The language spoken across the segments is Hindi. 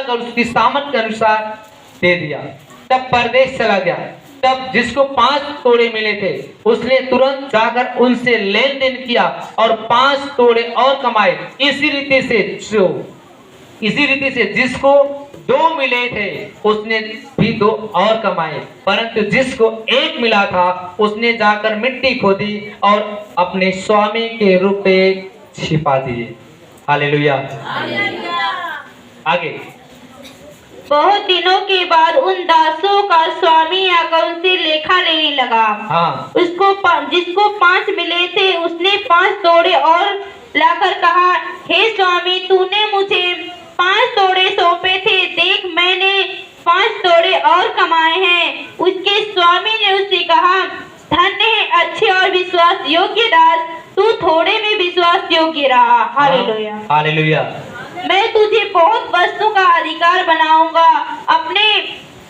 बनाकर उसकी सामर्थ के अनुसार दे दिया। तब परदेश चला गया। तब जिसको 5 तोड़े मिले थे उसने तुरंत जाकर उनसे लेन देन किया और 5 तोड़े और कमाए। इसी रीति से जिसको 2 मिले थे उसने भी 2 और कमाए, परंतु जिसको 1 मिला था उसने जाकर मिट्टी खोदी और अपने स्वामी के रुपए छिपा दिए। हालेलुया। आगे। बहुत दिनों के बाद उन दासों का स्वामी आकर उनसे लेखा लेने लगा। हाँ। जिसको 5 मिले थे उसने 5 तोड़े और लाकर कहा, हे स्वामी, तूने मुझे 5 तोड़े सौंपे थे, देख मैंने 5 तोड़े और कमाए हैं। उसके स्वामी ने उससे कहा, धन्य है अच्छे और विश्वास योग्य दास, तू थोड़े में विश्वास योग्य रहा। हालेलुया। हालेलुया। मैं तुझे बहुत वस्तु का अधिकार बनाऊंगा, अपने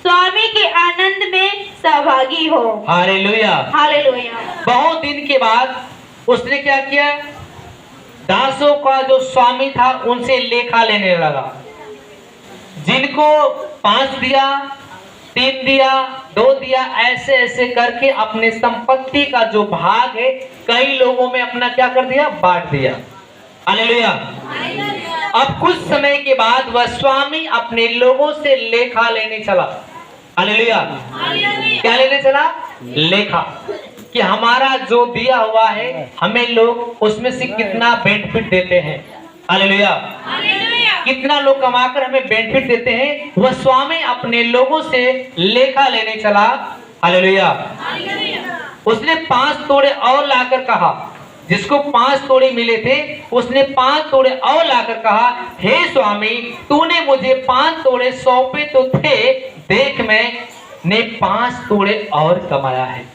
स्वामी के आनंद में सहभागी हो। हालेलुया। हालेलुया। बहुत दिन के बाद उसने क्या किया, दासों का जो स्वामी था उनसे लेखा लेने लगा। जिनको 5 दिया, 3 दिया, 2 दिया, ऐसे ऐसे करके अपने संपत्ति का जो भाग है कई लोगों में अपना क्या कर दिया, बांट दिया। हालेलुया। अब कुछ समय के बाद वह स्वामी अपने लोगों से लेखा लेने चला। हालेलुया। क्या लेने चला, लेखा, कि हमारा जो दिया हुआ है हमें लोग उसमें से कितना बेनिफिट देते हैं। हालेलुया। कितना लोग कमाकर हमें बेनिफिट देते हैं, वह स्वामी अपने लोगों से लेखा लेने चला। हालेलुया। उसने 5 तोड़े और लाकर कहा, जिसको 5 तोड़े मिले थे उसने 5 तोड़े और लाकर कहा, हे स्वामी, तूने मुझे 5 तोड़े सौंपे तो थे, देख मैंने 5 तोड़े और कमाया है।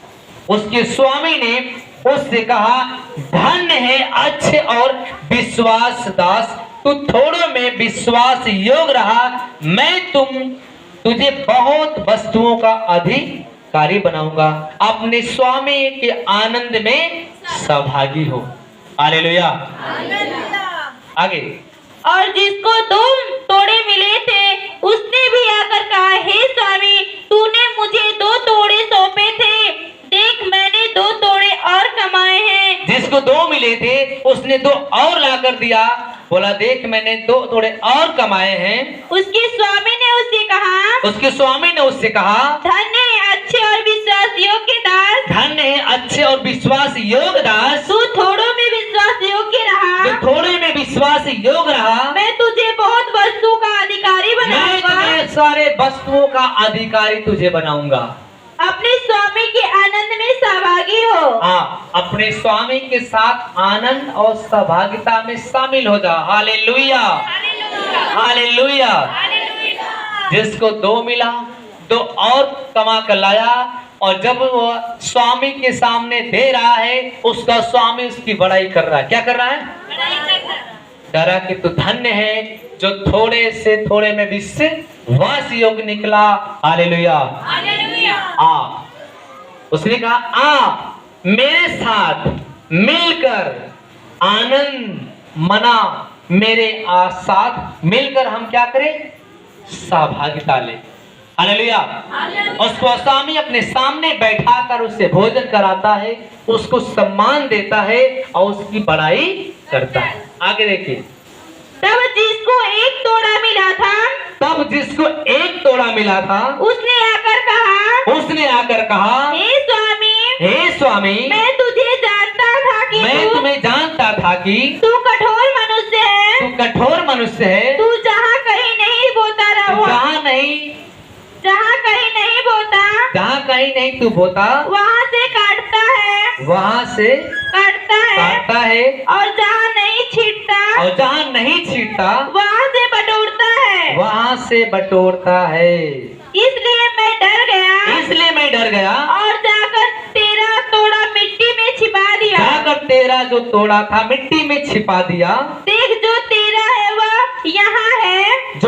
उसके स्वामी ने उससे कहा, धन्य है अच्छे और विश्वास दास, तू थोड़ों में विश्वास योग्य रहा, मैं तुझे बहुत वस्तुओं का अधिकारी बनाऊंगा, अपने स्वामी के आनंद में सहभागी हो। हालेलुया। आगे। और जिसको 2 तोड़े मिले थे उसने भी आकर कहा, हे स्वामी, तूने मुझे 2 तोड़े सौंपे थे, देख मैंने 2 तोड़े और कमाए हैं। जिसको 2 मिले थे उसने 2 और लाकर दिया, बोला देख मैंने 2 तोड़े और कमाए हैं। उसके स्वामी ने उससे कहा, धन्य है अच्छे और विश्वास योग्य दास, धन्य है अच्छे और विश्वास योग्य दास, तू थोड़ों में विश्वास योग्य रहा, मैं तुझे बहुत वस्तु का अधिकारी बनाऊंगा, मैं सारे वस्तुओं का अधिकारी तुझे बनाऊंगा, अपने स्वामी के आनंद में सहभागी हो। हाँ, अपने स्वामी के साथ आनंद और सहभागिता में शामिल हो जा। हालेलुया। हालेलुया। जिसको 2 मिला 2 और कमा कर लाया, और जब वो स्वामी के सामने दे रहा है उसका स्वामी उसकी बड़ाई कर रहा है। क्या कर रहा है? डरा कि तू धन्य है जो थोड़े से थोड़े में विश्वास योग्य निकला। हालेलुया। उसने कहा, मेरे साथ मिलकर आनंद मना, मेरे साथ मिलकर हम क्या करें, सहभागिता ले। हालेलुया। उसको स्वामी अपने सामने बैठाकर उससे भोजन कराता है, उसको सम्मान देता है और उसकी बड़ाई करता है। आगे देखिए। तब जिसको 1 तोड़ा मिला था उसने आकर कहा, हे स्वामी, मैं तुम्हें जानता था कि तू कठोर मनुष्य है, तू जहाँ कहीं नहीं बोता जहाँ कहीं नहीं तू बोता, वहाँ से काटता है, और जहाँ नहीं छींटता वहाँ से बटोरता है। इसलिए मैं डर गया और जाकर तेरा तोड़ा मिट्टी में छिपा दिया। देख जो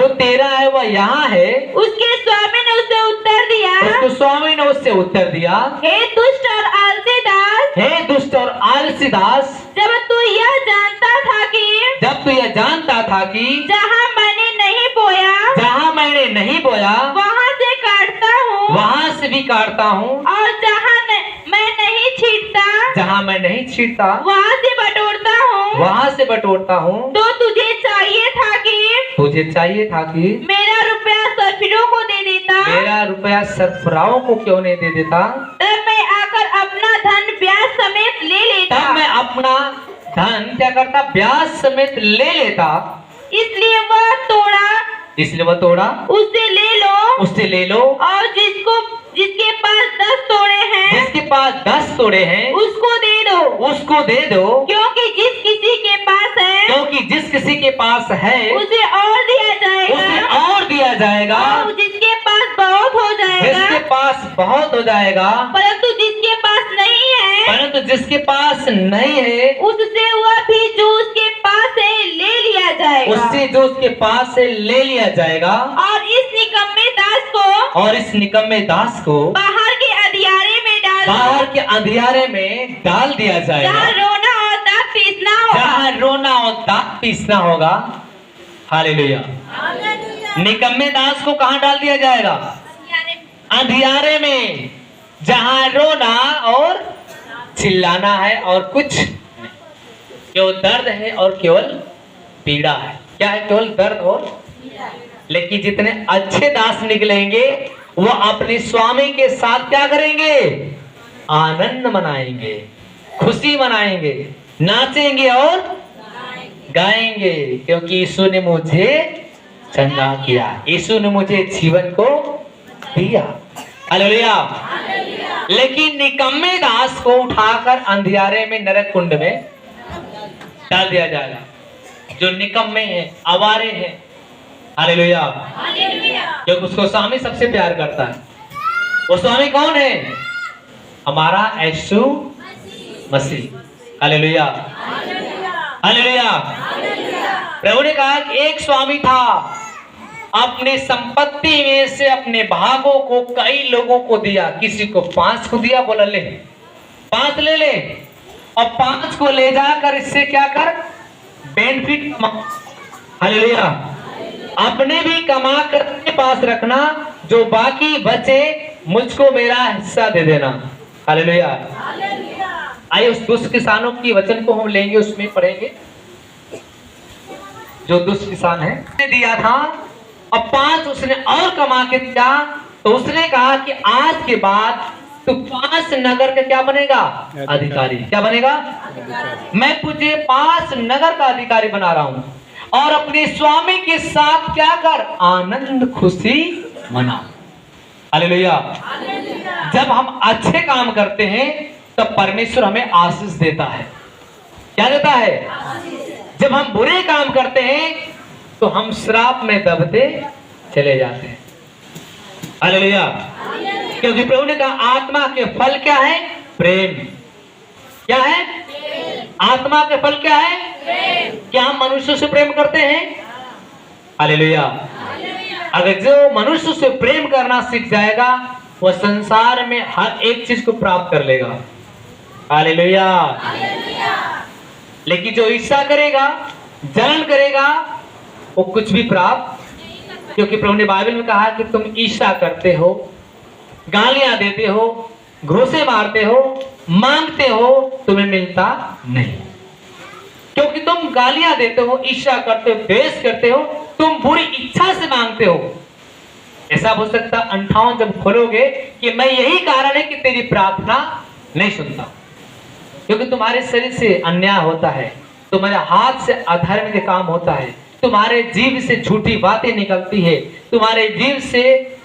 तेरा है वह यहाँ है। उसके स्वामी ने उससे उत्तर दिया, हे दुष्ट और आलसी दास, जब तू यह जानता था कि जहाँ मैंने नहीं मैंने नहीं बोया वहाँ से काटता हूँ, वहां से भी काटता हूँ, और मैं नहीं छींटता जहाँ मैं नहीं छींटता वहाँ से बटोरता हूँ। वहां से बटोरता हूँ। तो तुझे चाहिए था कि मेरा रुपया सरफिरों को दे देता, मेरा रुपया सरफराओं को क्यों नहीं दे देता? तब मैं आकर अपना धन ब्याज समेत ले लेता। तब मैं अपना धन क्या करता? ब्याज समेत ले लेता। इसलिए वह तोड़ा उससे ले लो, और जिसके पास 10 तोड़े हैं उसको दे दो, क्योंकि जिस किसी के पास है उसे और दिया जाएगा, और जिसके पास बहुत हो जाएगा, परंतु जिसके पास नहीं है उससे जो उसके पास है ले लिया जाएगा। और इस निकम्मे दास को बाहर के अंधियारे में डाल दिया जाएगा, जहाँ रोना और दांत पीसना होगा। हालेलुया। निकम्मे दास को कहाँ डाल दिया जाएगा? अंधियारे में, जहाँ रोना और चिल्लाना है और कुछ केवल दर्द है और केवल पीड़ा है। क्या है? केवल दर्द और। लेकिन जितने अच्छे दास निकलेंगे वो अपने स्वामी के साथ क्या करेंगे? आनंद मनाएंगे, खुशी मनाएंगे, नाचेंगे और गाएंगे, क्योंकि यीशु ने मुझे चंगा किया, यीशु ने मुझे जीवन को दिया। हालेलुया। लेकिन निकम्मे दास को उठाकर अंधियारे में, नरक कुंड में डाल दिया जाएगा। जो निकम्मे हैं, आवारे हैं। हालेलुया। क्योंकि उसको स्वामी सबसे प्यार करता है। वो स्वामी कौन है? हमारा यीशु मसीह। हालेलुया। हालेलुया। प्रभु ने कहा कि एक स्वामी था, अपने संपत्ति में से अपने भागों को कई लोगों को दिया। किसी को 5 को दिया, बोला ले 5 ले ले, और 5 को ले जाकर इससे क्या कर? बेनिफिट। हालेलुया। अपने भी कमा कर अपने पास रखना, जो बाकी बचे मुझको मेरा हिस्सा दे देना। हालेलुया। आइए उस दुष्ट किसानों की वचन को हम लेंगे, उसमें पढ़ेंगे। जो दुष्ट किसान है उसने दिया था, अब 5 उसने और कमा के दिया, तो उसने कहा कि आज के बाद तू 5 नगर का क्या बनेगा? अधिकारी। क्या बनेगा? मैं तुझे 5 नगर का अधिकारी बना रहा हूं, और अपने स्वामी के साथ क्या कर? आनंद खुशी मना। हालेलुया। जब हम अच्छे काम करते हैं तब परमेश्वर हमें आशीष देता है। क्या देता है? जब हम बुरे काम करते हैं तो हम श्राप में दबते चले जाते हैं। हालेलुया। क्योंकि प्रभु ने कहा आत्मा के फल क्या है? प्रेम। क्या है? आत्मा के फल क्या है? प्रेम। क्या हम मनुष्य से प्रेम करते हैं? हालेलुया। अगर जो मनुष्य से प्रेम करना सीख जाएगा वह संसार में हर एक चीज को प्राप्त कर लेगा। हालेलुया। लेकिन जो ईर्ष्या करेगा, जलन करेगा, वो कुछ भी प्राप्त, क्योंकि प्रभु ने बाइबल में कहा कि तुम ईर्ष्या करते हो, गालियां देते हो, घूंसे मारते हो, मांगते हो, तुम्हें मिलता नहीं। क्योंकि तुम गालियां देते हो, ईर्ष्या करते हो, द्वेष करते हो, तुम बुरी इच्छा से मांगते हो। ऐसा हो सकता 58 जब खोलोगे कि मैं यही कारण है कि तेरी प्रार्थना नहीं सुनता, क्योंकि तुम्हारे शरीर से अन्याय होता है, तुम्हारे हाथ से अधर्म के काम होता है, तुम्हारे जीव से झूठी बातें निकलती है, तुम्हारे जीव से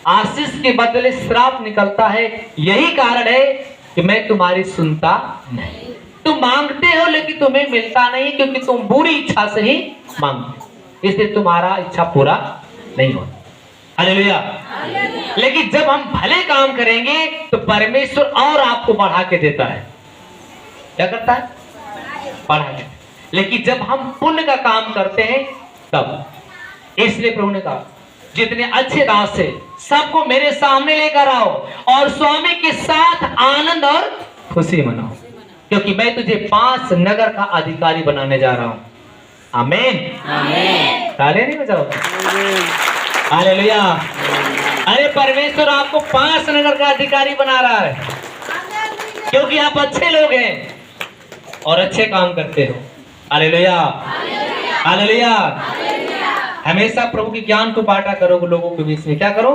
आशीष के बदले श्राप निकलता है। यही कारण है कि मैं तुम्हारी सुनता नहीं। तुम मांगते हो लेकिन तुम्हें मिलता नहीं, क्योंकि तुम बुरी इच्छा से ही मांगते हो, इसलिए तुम्हारा इच्छा पूरा नहीं होता। हालेलुया। लेकिन जब हम भले काम करेंगे तो परमेश्वर और आपको बढ़ा के देता है। क्या करता है? बढ़ा के। लेकिन जब हम पुण्य का काम करते हैं तब, इसलिए प्रभु ने कहा जितने अच्छे दास है सबको मेरे सामने लेकर आओ और स्वामी के साथ आनंद और खुशी मनाओ, क्योंकि मैं तुझे 5 नगर का अधिकारी बनाने जा रहा हूं। आमीन। आमीन। ताली नहीं बजाओ। हालेलुया। अरे परमेश्वर आपको 5 नगर का अधिकारी बना रहा है, क्योंकि आप अच्छे लोग हैं और अच्छे काम करते हो। Hallelujah, hallelujah. हमेशा प्रभु के ज्ञान को बांटा करो लोगों के बीच में। क्या करो?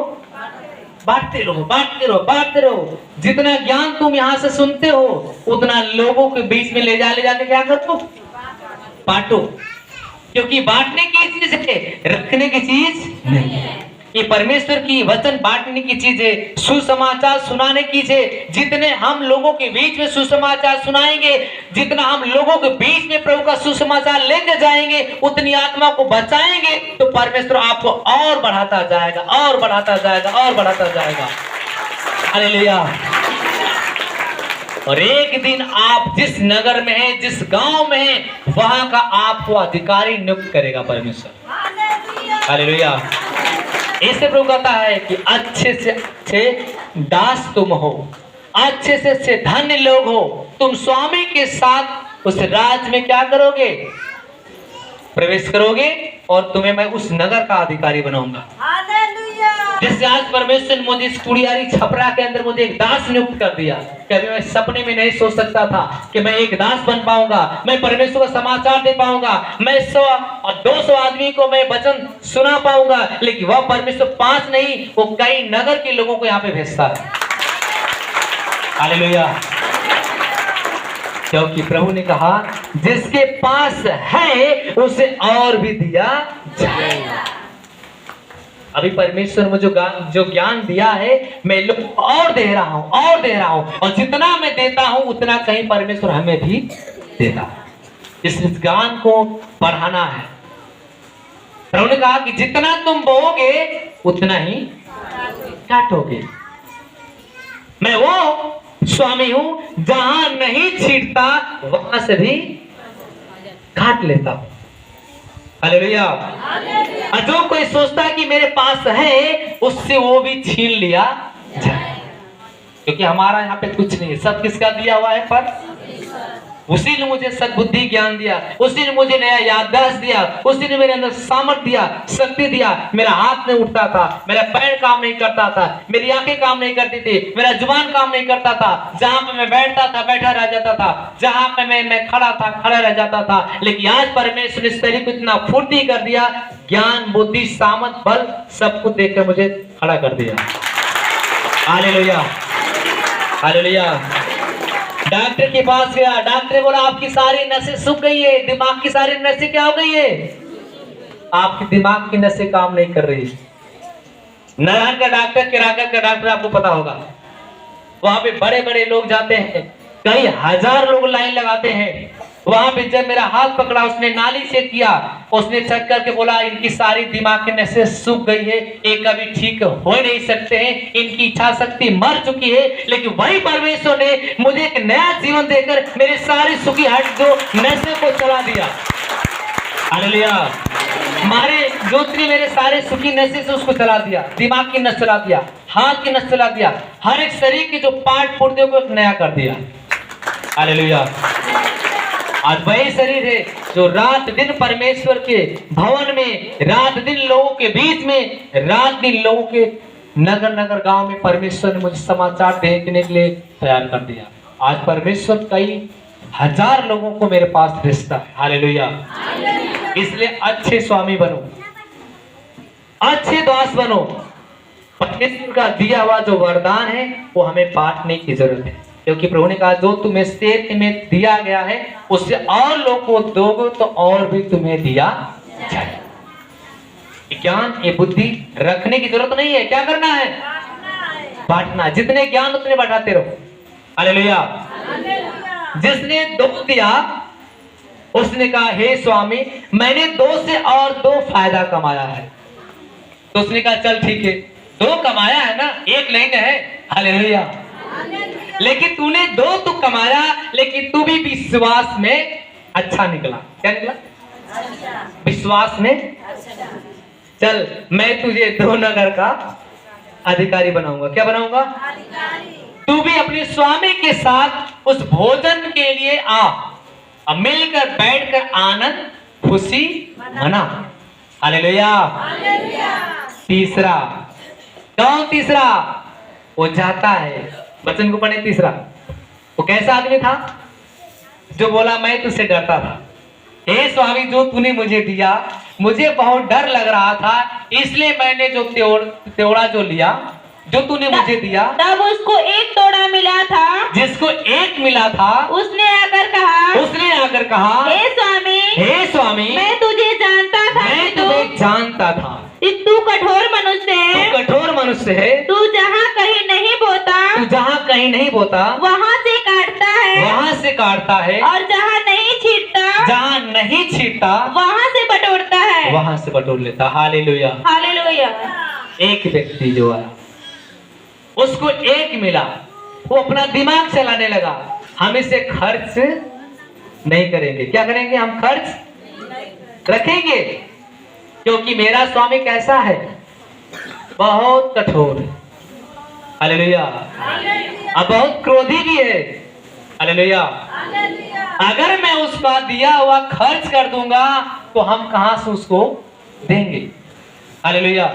बांटते रहो, बांटते रहो, बांटते रहो। जितना ज्ञान तुम यहाँ से सुनते हो उतना लोगों के बीच में ले जाके क्या करो? बांटो। क्योंकि बांटने की चीज है, रखने की चीज नहीं है। ये परमेश्वर की वचन बांटने की चीज है, सुसमाचार सुनाने की चीज है। जितने हम लोगों के बीच में सुसमाचार सुनाएंगे, जितना हम लोगों के बीच में प्रभु का सुसमाचार लेके जाएंगे, उतनी आत्मा को बचाएंगे, तो परमेश्वर आपको और बढ़ाता जाएगा, और बढ़ाता जाएगा, और बढ़ाता जाएगा। हालेलुया। और एक दिन आप जिस नगर में हैं, जिस गांव में हैं, वहां का आपको अधिकारी नियुक्त करेगा परमेश्वर। हालेलुया। इससे प्रभु कहता है कि अच्छे से अच्छे दास तुम हो, अच्छे से अच्छे धन्य लोग हो। तुम स्वामी के साथ उस राज में क्या करोगे? प्रवेश करोगे, और तुम्हें मैं उस नगर का अधिकारी बनाऊंगा। जैसे आज परमेश्वर ने मुझे इस कुड़ियारी छपरा के अंदर मुझे एक दास नियुक्त कर दिया। कभी मैं सपने में नहीं सोच सकता था कि मैं एक दास बन पाऊंगा, मैं परमेश्वर का समाचार दे पाऊंगा, मैं 100 और 200 आदमी को मैं वचन सुना पाऊंगा। लेकिन वह परमेश्वर 5 नहीं, वो कई नगर के लोगों को यहाँ पे भेजता है। हालेलुया। क्योंकि प्रभु ने कहा जिसके पास है उसे और भी दिया जाएगा। अभी परमेश्वर मुझे जो ज्ञान दिया है, मैं लोग और दे रहा हूं, और दे रहा हूं, और जितना मैं देता हूं उतना कहीं परमेश्वर हमें भी देता है। इस ज्ञान को बढ़ाना है। प्रभु ने कहा कि जितना तुम बोओगे उतना ही काटोगे। मैं वो स्वामी हूं जहां नहीं छींटता वहां से भी काट लेता हूं। हालेलुया। और जो कोई सोचता है कि मेरे पास है, उससे वो भी छीन लिया जाए। क्योंकि हमारा यहाँ पे कुछ नहीं है, सब किसका दिया हुआ है? पर उसी ने मुझे सद्बुद्धि ज्ञान दिया, उसी ने मुझे नया याददाश्त दिया, उसी ने मेरे अंदर सामर्थ दिया, शक्ति दिया। मेरा हाथ नहीं उठता था, मेरा पैर काम नहीं करता था, मेरी आंखें काम नहीं करती थी, मेरा जुबान काम नहीं करता था। जहां पे मैं बैठता था बैठा रह जाता था, जहां पे मैं खड़ा था खड़ा रह जाता था। लेकिन आज परमेश्वर ने इस शरीर को इतना फुर्ती कर दिया, ज्ञान बुद्धि सामर्थ बल सब कुछ देकर मुझे खड़ा कर दिया। Hallelujah, hallelujah. डॉक्टर के पास गया, डॉक्टर ने बोला आपकी सारी नसें सूख गई है, दिमाग की सारी नसें क्या हो गई है? आपकी दिमाग की नसें काम नहीं कर रही। नारायण का डॉक्टर, किराकर का डॉक्टर आपको पता होगा, वहां पे बड़े बड़े लोग जाते हैं, कई हजार लोग लाइन लगाते हैं। वहां पे जब मेरा हाथ पकड़ा, उसने नाली चेक किया, उसने चेक करके बोला इनकी सारी दिमाग की नसें सूख गई है, ये कभी ठीक हो नहीं सकते हैं, इनकी इच्छा शक्ति मर चुकी है। लेकिन वही परमेश्वर ने मुझे एक नया जीवन देकर मेरे सारी सूखी हट जो नसें को चला दिया। हालेलुया। मारे ज्योति मेरे सारे सूखी नसें से उसको चला दिया, दिमाग की नस चला दिया, हाथ की नस चला दिया, हर एक शरीर के जो पार्ट पुर्जे को नया कर दिया। हालेलुया। आज वही शरीर है जो रात दिन परमेश्वर के भवन में, रात दिन लोगों के बीच में, रात दिन लोगों के नगर नगर गांव में परमेश्वर ने मुझे समाचार देने के लिए तैयार कर दिया। आज परमेश्वर कई हजार लोगों को मेरे पास भेजता है। हालेलुया। इसलिए अच्छे स्वामी बनो, अच्छे दास बनो। परमेश्वर का दिया हुआ जो वरदान है वो हमें बांटने की जरूरत है। क्योंकि प्रभु ने कहा जो तुम्हें से में दिया गया है उससे और लोगों को दोगे तो और भी तुम्हें दिया जाएगा। ज्ञान ये बुद्धि रखने की जरूरत नहीं है, क्या करना है? बांटना। जितने ज्ञान उतने बढ़ाते रहो। हालेलुया। जिसने 2 दिया उसने कहा हे स्वामी मैंने 2 से और 2 फायदा कमाया है। तो उसने कहा चल ठीक है, 2 कमाया है ना, 1 नहीं है। हालेलुया। लेकिन तूने 2 तो कमाया, लेकिन तू भी विश्वास में अच्छा निकला। क्या निकला? विश्वास में। चल मैं तुझे 2 नगर का अधिकारी बनाऊंगा। क्या बनाऊंगा? तू भी अपने स्वामी के साथ उस भोजन के लिए आ, अब मिलकर बैठकर आनंद खुशी मना। हालेलुया। तीसरा। कौन तीसरा? वो जाता है। वचन को पढ़े तीसरा। वो कैसा आदमी था? जो बोला मैं तुझसे डरता था, हे स्वामी जो तूने मुझे दिया मुझे बहुत डर लग रहा था, इसलिए मैंने जो त्योड़ा जो लिया जो तूने मुझे दिया। तब उसको एक तोड़ा मिला था। जिसको एक मिला था उसने आकर कहा, हे स्वामी मैं तुझे जानता था मैं कि तुम्हें जानता था तू कठोर मनुष्य है। तू कठोर मनुष्य है। तू जहाँ कहीं नहीं बोता वहाँ से काटता है और जहाँ नहीं छींटता वहाँ से बटोर लेता। हालेलुया। हालेलुया। एक व्यक्ति जो आया उसको एक मिला, वो अपना दिमाग चलाने लगा, हम इसे खर्च नहीं करेंगे। क्या करेंगे? हम खर्च रखेंगे, क्योंकि मेरा स्वामी कैसा है? बहुत कठोर है। हालेलुया। अब बहुत क्रोधी भी है। हालेलुया। अगर मैं उसका दिया हुआ खर्च कर दूंगा तो हम कहां से उसको देंगे? हालेलुया।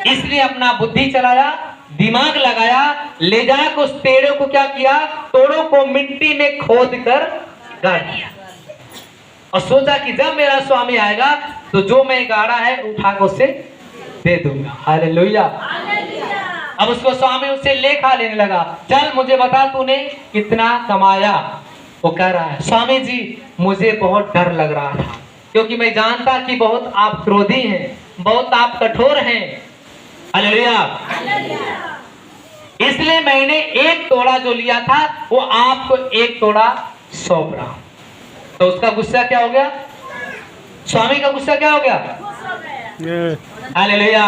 इसलिए अपना बुद्धि चलाया, दिमाग लगाया, ले जाकर उस पेड़ों को क्या किया? तोड़ों को मिट्टी में खोद कर गाड़ दिया और सोचा कि जब मेरा स्वामी आएगा तो जो मैं गाड़ा है उठाकर उसे दे दूंगा। हालेलुया। अब उसको स्वामी उससे लेखा लेने लगा, चल मुझे बता तूने कितना कमाया। वो कह रहा है, स्वामी जी मुझे बहुत डर लग रहा था, क्योंकि मैं जानता कि बहुत आप क्रोधी हैं, बहुत आप कठोर हैं। हालेलुया। इसलिए मैंने एक तोड़ा जो लिया था वो आपको एक तोड़ा सौंप रहा। तो उसका गुस्सा क्या हो गया? स्वामी का गुस्सा क्या हो गया? हालेलुया।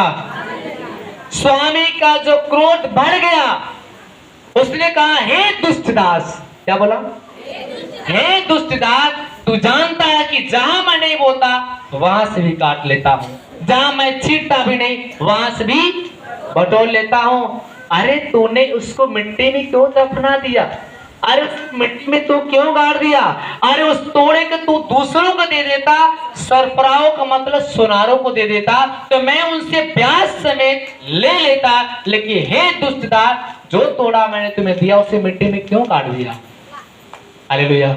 स्वामी का जो क्रोध बढ़ गया, उसने कहा, हे दुष्ट दास। क्या बोला? हे दुष्ट दास, तू जानता है कि जहां मैं नहीं बोता वहां से भी काट लेता हूँ, जहां मैं छींटता भी नहीं वहां से भी बटोर लेता हूँ। अरे तूने उसको मिट्टी में क्यों दफना दिया? अरे मिट्टी में तू क्यों गाड़ दिया? अरे उस तोड़े को तू दूसरों को दे देता, सरफराओं का मतलब सुनारों को दे देता, तो मैं उनसे ब्याज समेत ले लेता। लेकिन हे दुष्टदार, जो तोड़ा मैंने तुम्हें दिया उसे मिट्टी में क्यों काट दिया? हालेलुया।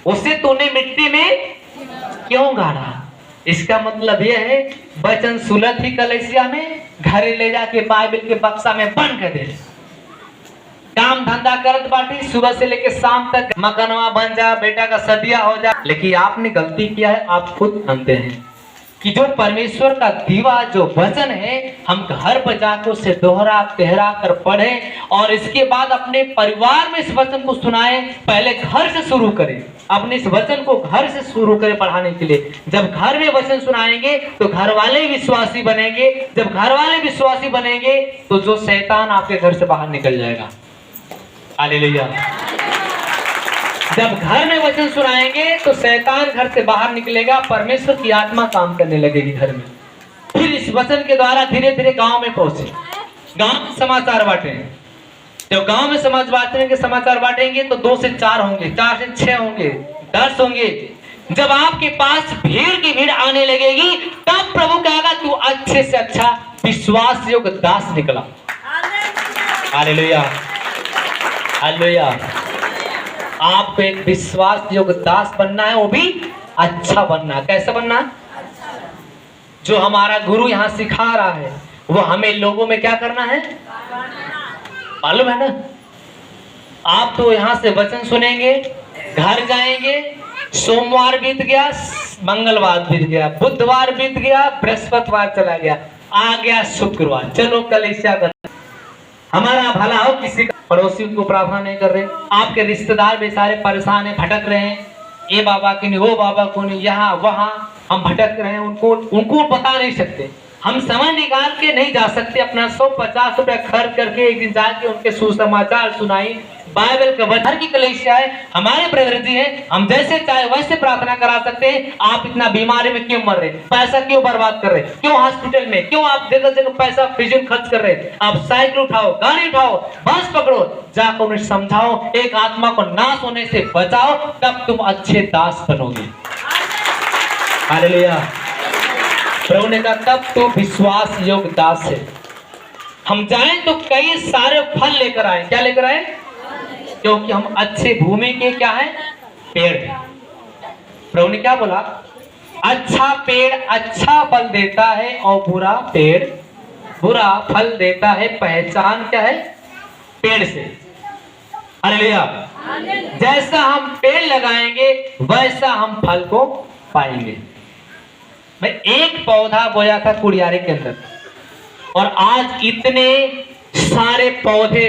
उसे तूने मिट्टी में क्यों गाड़ा? इसका मतलब यह है, वचन सुलत ही कलीसिया में, घरे ले जाके बाइबल के बक्सा में बंद कर दे। काम धंधा करत बाटी, सुबह से लेके शाम तक मकानवा बन जा, बेटा का सदिया हो जा। लेकिन आपने गलती किया है, आप खुद जानते हैं कि जो परमेश्वर का दीवा जो वचन है, हम घर पर जाकर उसे दोहरा तेहरा कर पढ़ें और इसके बाद अपने परिवार में इस वचन को सुनाएं। पहले घर से शुरू करें, अपने इस वचन को घर से शुरू करें पढ़ाने के लिए। जब घर में वचन सुनाएंगे तो घर वाले विश्वासी बनेंगे। जब घर वाले विश्वासी बनेंगे तो जो शैतान आपके घर से बाहर निकल जाएगा। हालेलुया। जब घर में वचन सुनाएंगे तो शैतान घर से बाहर निकलेगा, परमेश्वर की आत्मा काम करने लगेगी घर में। फिर इस वचन के द्वारा धीरे धीरे गांव में पहुंचे, गांव में समाचार बांटे। जब गांव में समाचार बांटेंगे तो 2 से 4 होंगे, 4 से 6 होंगे, 10 होंगे। जब आपके पास भीड़ की भीड़ आने लगेगी तब प्रभु कहेगा तू अच्छे से अच्छा विश्वास योग्य दास निकला। हालेलुया। हालेलुया। आपको एक विश्वास योग्य दास बनना है, वो भी अच्छा बनना है। कैसे बनना है? जो हमारा गुरु यहाँ सिखा रहा है वो हमें लोगों में क्या करना है मालूम है ना। आप तो यहाँ से वचन सुनेंगे, घर जाएंगे, सोमवार बीत गया, मंगलवार बीत गया, बुधवार बीत गया, बृहस्पतिवार चला गया, आ गया शुक्रवार, चलो कलीसिया का। हमारा भला हो, किसी का पड़ोसी उनको प्रार्थना नहीं कर रहे, आपके रिश्तेदार बेचारे परेशान है, भटक रहे हैं, ये बाबा की नहीं, वो बाबा को नहीं, यहाँ वहाँ हम भटक रहे हैं, उनको बता नहीं सकते। हम समय निकाल के नहीं जा सकते, अपना 150 रुपया खर्च करके एक दिन जाके उनके सुसमाचार सुनाई। बाइबल का वचन की कलीसिया है, हमारे ब्रदर जी हैं, हम जैसे चाहे वैसे प्रार्थना करा सकते हैं। आप इतना बीमारी में क्यों मर रहे, पैसा क्यों बर्बाद कर रहे, क्यों हॉस्पिटल में, क्यों आप जगह जगह पैसा फिजूल खर्च कर रहे? आप साइकिल उठाओ, गाड़ी उठाओ, बस पकड़ो, जाकर उन्हें समझाओ, एक आत्मा को नाश होने से बचाओ, तब तुम अच्छे दास बनोगे। हालेलुया। प्रभु ने कहा तब तो विश्वास योग्य दास है। हम जाएं तो कई सारे फल लेकर आए। क्या लेकर आए? क्योंकि हम अच्छे भूमि के क्या है? पेड़ हैं। प्रभु ने क्या बोला? अच्छा पेड़ अच्छा फल देता है और बुरा पेड़ बुरा फल देता है। पहचान क्या है? पेड़ से। हालेलुया। जैसा हम पेड़ लगाएंगे वैसा हम फल को पाएंगे। मैं एक पौधा बोया था कुड़ियारे के अंदर, और आज इतने सारे पौधे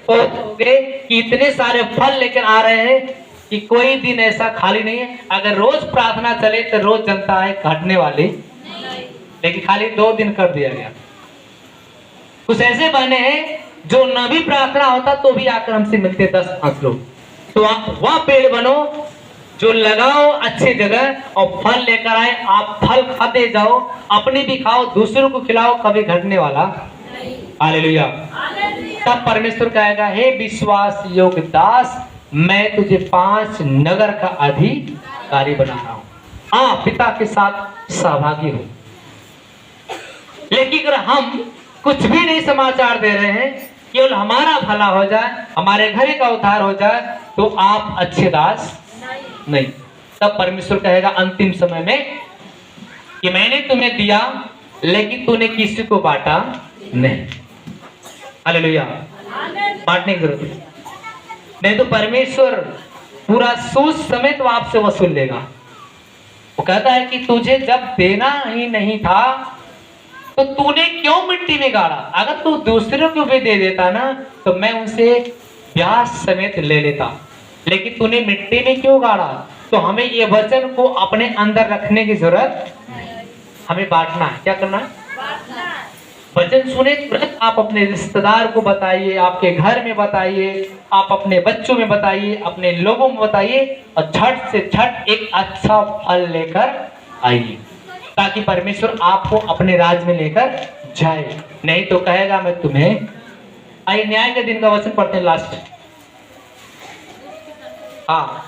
हो गए कि इतने सारे फल लेकर आ रहे हैं कि कोई दिन ऐसा खाली नहीं है। अगर रोज प्रार्थना चले तो रोज जनता है घटने वाली, लेकिन खाली 2 दिन कर दिया गया। कुछ ऐसे बने हैं जो न भी प्रार्थना होता तो भी आकर हमसे मिलते 10-5 लोग। तो आप वह पेड़ बनो जो लगाओ अच्छी जगह और फल लेकर आए। आप फल खाते जाओ, अपने भी खाओ, दूसरों को खिलाओ, कभी घटने वाला। हालेलुया। तब परमेश्वर कहेगा, हे विश्वास योग्य दास, मैं तुझे 5 नगर का अधिकारी बना रहा हूं। हाँ, पिता के साथ सहभागी हो। लेकिन अगर हम कुछ भी नहीं समाचार दे रहे हैं, केवल हमारा भला हो जाए, हमारे घर का उद्धार हो जाए, तो आप अच्छे दास नहीं। तब परमेश्वर कहेगा अंतिम समय में कि मैंने तुम्हें दिया लेकिन तूने किसी को बांटा नहीं। हालेलुया। बांटने की जरूरत नहीं तो परमेश्वर पूरा सूद समेत आपसे वसूल लेगा। वो कहता है कि तुझे जब देना ही नहीं था तो तूने क्यों मिट्टी में गाड़ा? अगर तू दूसरों को भी दे देता ना तो मैं उनसे ब्याज समेत ले लेता, लेकिन तूने मिट्टी में क्यों गाड़ा? तो हमें ये वचन को अपने अंदर रखने की जरूरत, हमें बांटना है। क्या करना है? वचन सुने तुरंत आप अपने रिश्तेदार को बताइए, आपके घर में बताइए, आप अपने बच्चों में बताइए, अपने लोगों में बताइए, और झट से झट एक अच्छा फल लेकर आइए, ताकि परमेश्वर आपको अपने राज में लेकर जाए। नहीं तो कहेगा मैं तुम्हें। आइए न्याय के दिन का वचन पढ़ते हैं लास्ट। हाँ,